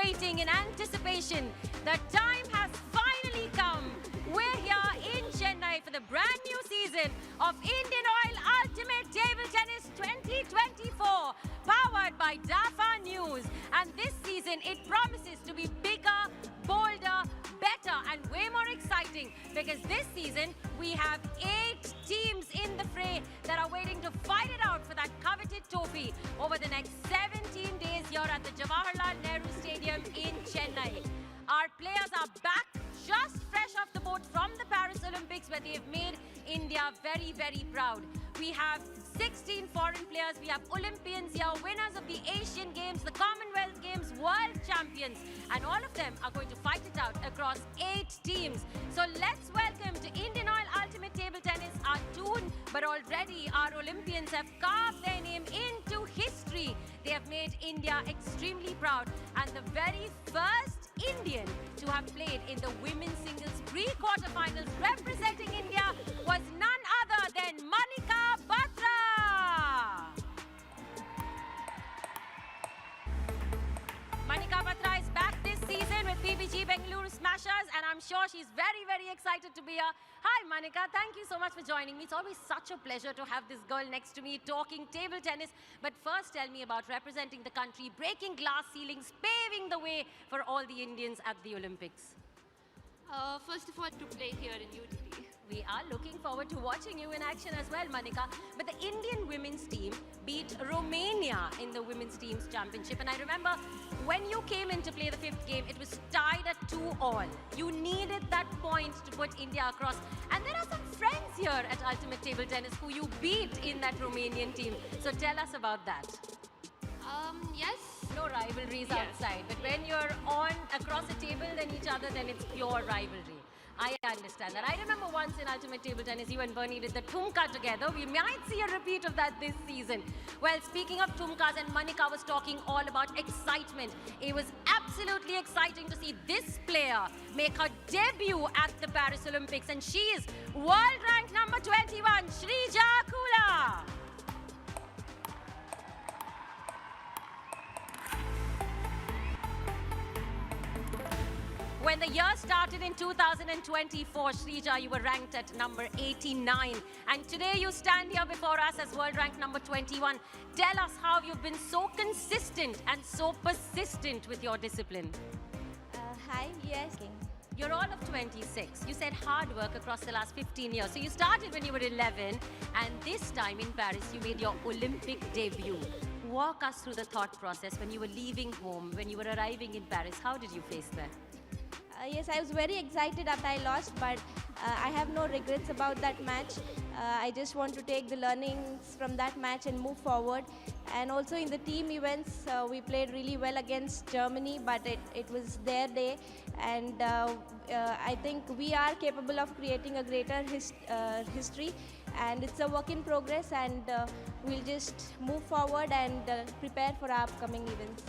waiting in anticipation. The time has finally come. We're here in Chennai for the brand new season of Indian Oil Ultimate Table Tennis 2024, powered by DAFA News. And this season, it promises to be bigger, bolder, better, and way more exciting, because this season we have 8 teams in the fray that are waiting to fight it out for that coveted trophy over the next 17 days here at the Jawaharlal Nehru Stadium in Chennai. Our players are back, just fresh off the boat from the Paris Olympics, where they have made India very, very proud. We have 16 foreign players, we have Olympians here, winners of the Asian Games, the Commonwealth Games, world champions, and all of them are going to fight it out across 8 teams. So let's welcome to Indian Oil Ultimate Table Tennis our tune, but already our Olympians have carved their name into history. They have made India extremely proud, and the very first Indian to have played in the women's singles pre-quarterfinals representing India was none other than Manika Batra. Manika Batra is back this season with PBG Bengaluru Smashers, and I'm sure she's very, very excited to be here. Hi Manika, thank you so much for joining me. It's always such a pleasure to have this girl next to me talking table tennis. But first, tell me about representing the country, breaking glass ceilings, paving the way for all the Indians at the Olympics. First of all, to play here in UTT. We are looking forward to watching you in action as well, Manika. But the Indian women's team beat Romania in the women's team's championship. And I remember when you came in to play the 5th game, it was tied at 2-all. You needed that point to put India across. And there are some friends here at Ultimate Table Tennis who you beat in that Romanian team. So tell us about that. Yes. No rivalries outside, but when you're on across a table than each other, then it's pure rivalry. I understand that. I remember once in Ultimate Table Tennis, you and Bernie did the Tumka together. We might see a repeat of that this season. Well, speaking of Tumkas, and Manika was talking all about excitement. It was absolutely exciting to see this player make her debut at the Paris Olympics, and she is world rank number 21, Shrija Kula. When the year started in 2024, Shrija, you were ranked at number 89. And today you stand here before us as world rank number 21. Tell us how you've been so consistent and so persistent with your discipline. Hi, yes. You're all of 26. You said hard work across the last 15 years. So you started when you were 11, and this time in Paris, you made your Olympic debut. Walk us through the thought process when you were leaving home, when you were arriving in Paris. How did you face that? Yes, I was very excited after I lost, but I have no regrets about that match. I just want to take the learnings from that match and move forward. And also in the team events, we played really well against Germany, but it was their day. And I think we are capable of creating a greater history. And it's a work in progress, and we'll just move forward and prepare for our upcoming events.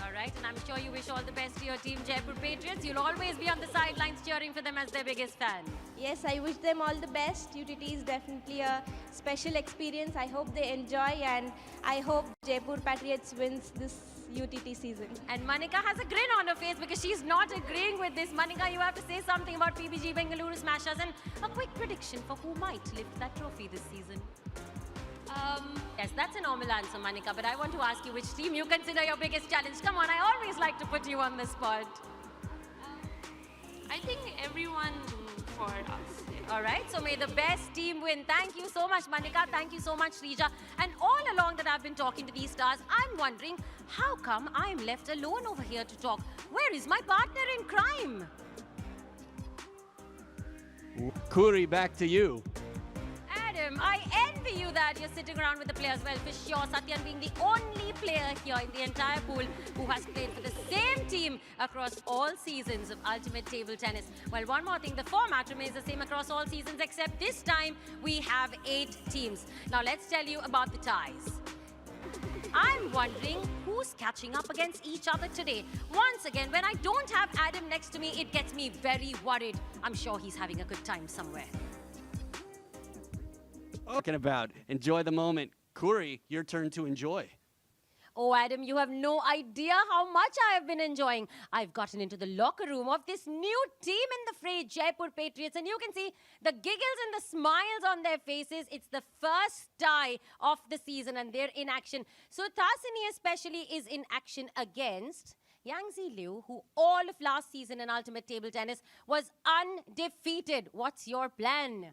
All right, and I'm sure you wish all the best to your team, Jaipur Patriots. You'll always be on the sidelines cheering for them as their biggest fan. Yes, I wish them all the best. UTT is definitely a special experience. I hope they enjoy, and I hope Jaipur Patriots wins this UTT season. And Manika has a grin on her face because she's not agreeing with this. Manika, you have to say something about PBG Bengaluru Smashers and a quick prediction for who might lift that trophy this season. Yes, that's a normal answer, Manika, but I want to ask you which team you consider your biggest challenge. Come on, I always like to put you on the spot. I think everyone for us. Yeah. All right, so may the best team win. Thank you so much, Manika. Thank you so much, Shrija. And all along that I've been talking to these stars, I'm wondering, how come I'm left alone over here to talk? Where is my partner in crime? Khuri, back to you. Adam, I envy you that you're sitting around with the players. Well, for sure, Satyan being the only player here in the entire pool who has played for the same team across all seasons of Ultimate Table Tennis. Well, one more thing, the format remains the same across all seasons, except this time we have 8 teams. Now, let's tell you about the ties. I'm wondering who's catching up against each other today. Once again, when I don't have Adam next to me, it gets me very worried. I'm sure he's having a good time somewhere. Talking about enjoy the moment. Khuri, your turn to enjoy. Oh, Adam, you have no idea how much I have been enjoying. I've gotten into the locker room of this new team in the fray, Jaipur Patriots, and you can see the giggles and the smiles on their faces. It's the first tie of the season, and they're in action. So Tasini especially is in action against Yangzi Liu, who all of last season in Ultimate Table Tennis was undefeated. What's your plan?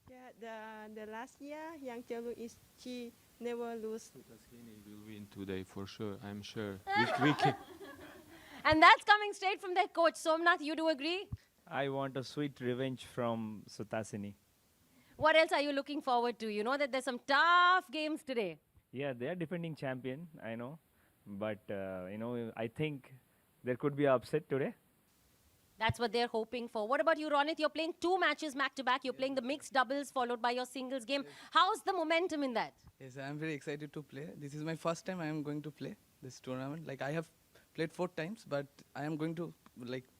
Yeah, the last year, Yang Jielu is she never lose. Tasini will win today for sure, I'm sure. We can. And that's coming straight from their coach. Somnath, you do agree? I want a sweet revenge from Sutasini. What else are you looking forward to? You know that there's some tough games today. Yeah, they are defending champion, I know. But, I think there could be an upset today. That's what they're hoping for. What about you, Ronit? You're playing 2 matches back-to-back. You're playing the mixed doubles followed by your singles game. How's the momentum in that? Yes, I'm very excited to play. This is my first time I am going to play this tournament. Like I have played 4 times, but I am going to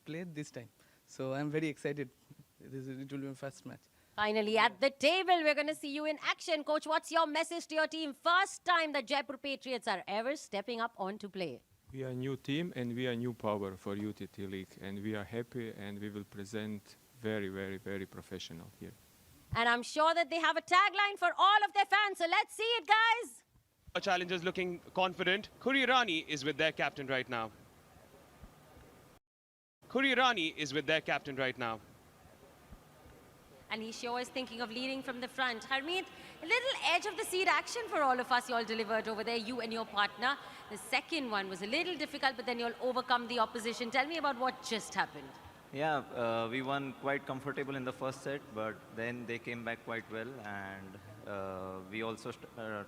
play this time. So I'm very excited. It will be my first match. Finally, at the table, we're going to see you in action. Coach, what's your message to your team? First time the Jaipur Patriots are ever stepping up on to play. We are a new team and we are a new power for UTT League. And we are happy and we will present very, very, very professional here. And I'm sure that they have a tagline for all of their fans. So let's see it, guys. Our challengers looking confident. Khuri Irani is with their captain right now. Khuri Irani is with their captain right now. And he sure is thinking of leading from the front. Harmeet, a little edge of the seat action for all of us you all delivered over there, you and your partner. The second one was a little difficult, but then you all overcome the opposition. Tell me about what just happened. Yeah, we won quite comfortable in the first set, but then they came back quite well, and we also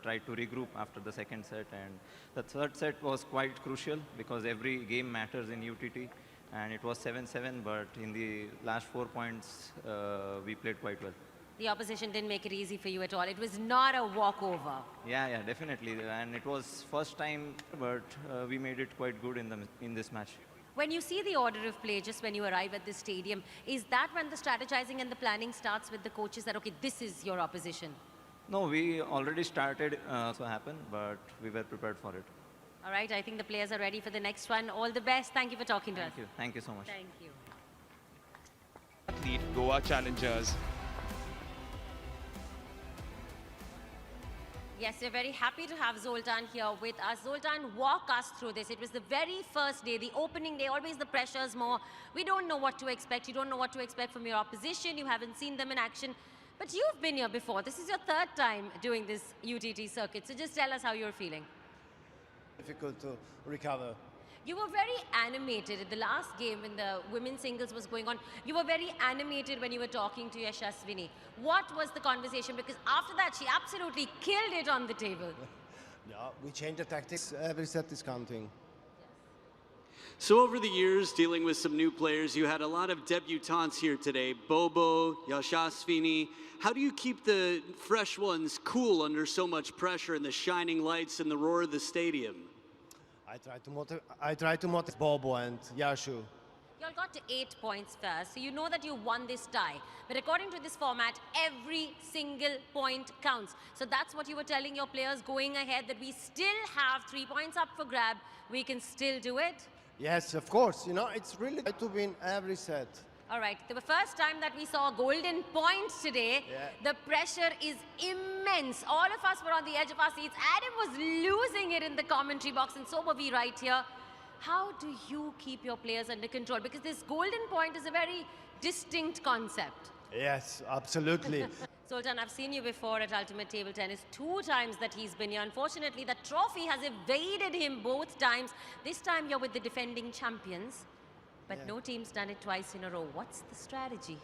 tried to regroup after the second set, and the third set was quite crucial because every game matters in UTT, and it was 7-7, but in the last 4 points, we played quite well. The opposition didn't make it easy for you at all. It was not a walkover. Yeah, definitely, and it was first time, but we made it quite good in this match. When you see the order of play just when you arrive at the stadium, is that when the strategizing and the planning starts with the coaches that, okay, this is your opposition? No, we already started to happen, but we were prepared for it. All right, I think the players are ready for the next one. All the best. Thank you for talking to us. Thank you so much. Thank you. Athlete Goa challengers. Yes, we're very happy to have Zoltan here with us. Zoltan, walk us through this. It was the very first day, the opening day, always the pressure's more. We don't know what to expect. You don't know what to expect from your opposition. You haven't seen them in action. But you've been here before. This is your 3rd time doing this UTT circuit. So just tell us how you're feeling. Difficult to recover. You were very animated at the last game when the women's singles was going on. You were very animated when you were talking to Yashaswini. What was the conversation? Because after that, she absolutely killed it on the table. Yeah, we changed the tactics. Every set is counting. So over the years, dealing with some new players, you had a lot of debutantes here today. Bobo, Yashaswini. How do you keep the fresh ones cool under so much pressure and the shining lights and the roar of the stadium? I try to motivate Bobo and Yashu. You all got to 8 points first, so you know that you won this tie. But according to this format, every single point counts. So that's what you were telling your players going ahead, that we still have 3 points up for grab. We can still do it. Yes, of course. You know, it's really good to win every set. All right, the first time that we saw a golden point today, the pressure is immense. All of us were on the edge of our seats. Adam was losing it in the commentary box, and so were we right here. How do you keep your players under control? Because this golden point is a very distinct concept. Yes, absolutely. Sultan, I've seen you before at Ultimate Table Tennis 2 times that he's been here. Unfortunately, the trophy has evaded him both times. This time you're with the defending champions. But no team's done it twice in a row. What's the strategy?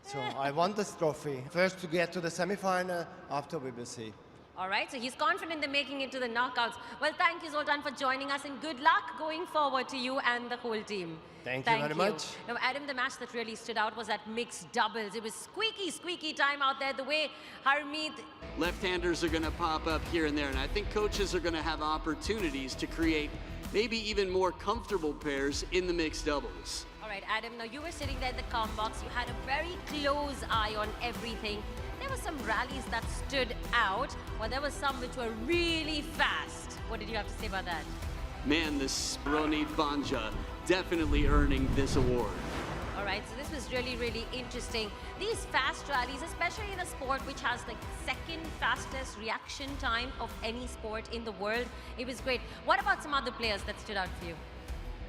So I want this trophy. First to get to the semi-final, after we will see. All right, so he's confident in making it to the knockouts. Well, thank you, Zoltan, for joining us, and good luck going forward to you and the whole team. Thank you very much. Now, Adam, the match that really stood out was that mixed doubles. It was squeaky time out there. The way Harmeet... Left-handers are going to pop up here and there, and I think coaches are going to have opportunities to create maybe even more comfortable pairs in the mixed doubles. All right, Adam, now you were sitting there in the comm box. You had a very close eye on everything. There were some rallies that stood out, while there were some which were really fast. What did you have to say about that? Man, this Ronit Banja definitely earning this award. All right, so this was really, really interesting. These fast rallies, especially in a sport which has like second fastest reaction time of any sport in the world, it was great. What about some other players that stood out for you?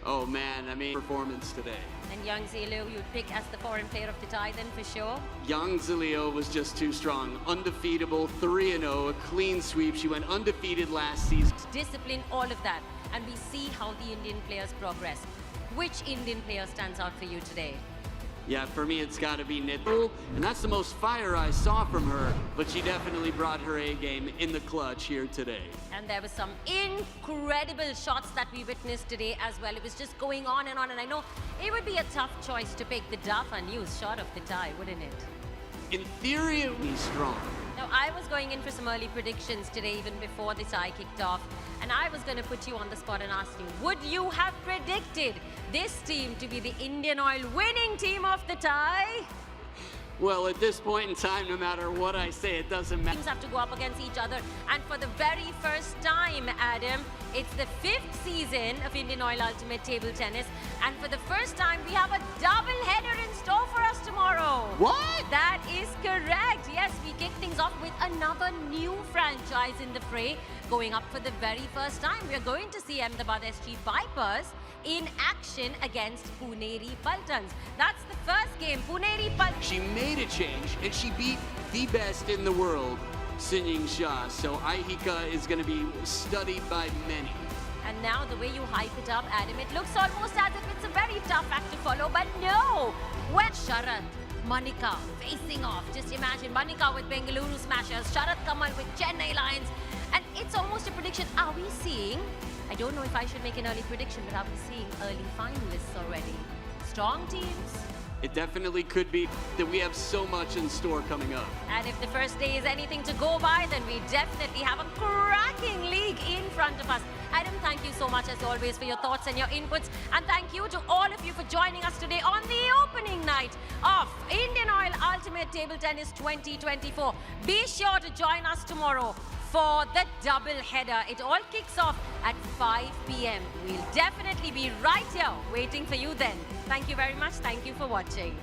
Oh man, I mean, performance today. And Yang Zileo, you'd pick as the foreign player of the tie then for sure? Yang Zileo was just too strong. Undefeatable, 3-0, a clean sweep. She went undefeated last season. Discipline, all of that. And we see how the Indian players progress. Which Indian player stands out for you today? Yeah, for me, it's got to be Nidal, and that's the most fire I saw from her, but she definitely brought her A game in the clutch here today. And there were some incredible shots that we witnessed today as well. It was just going on, and I know it would be a tough choice to pick the Dafa News shot of the tie, wouldn't it? In theory, it would be strong. Now, I was going in for some early predictions today, even before the tie kicked off. And I was going to put you on the spot and ask you, would you have predicted this team to be the Indian Oil winning team of the tie? Well, at this point in time, no matter what I say, it doesn't matter. Teams have to go up against each other. And for the very first time, Adam, it's the 5th season of Indian Oil Ultimate Table Tennis. And for the first time, we have a double header in store for us tomorrow. What? That is correct. Yes, we kick things off with another new franchise in the fray. Going up for the very first time, we are going to see Ahmedabad SG Vipers in action against Puneri Paltans. That's the first game, Puneri Paltans. She made a change, and she beat the best in the world, Sinying Shah. So Ahika is going to be studied by many. And now the way you hype it up, Adam, it looks almost as if it's a very tough act to follow, but no! When Sharat, Manika facing off. Just imagine Manika with Bengaluru Smashers, Sharat Kamal with Chennai Lions. And it's almost a prediction. Are we seeing, I don't know if I should make an early prediction, but are we seeing early finalists already? Strong teams? It definitely could be that we have so much in store coming up. And if the first day is anything to go by, then we definitely have a cracking league in front of us. Adam, thank you so much as always for your thoughts and your inputs. And thank you to all of you for joining us today on the opening night of Indian Oil Ultimate Table Tennis 2024. Be sure to join us tomorrow for the double header. It all kicks off at 5 p.m. We'll definitely be right here waiting for you then. Thank you very much. Thank you for watching.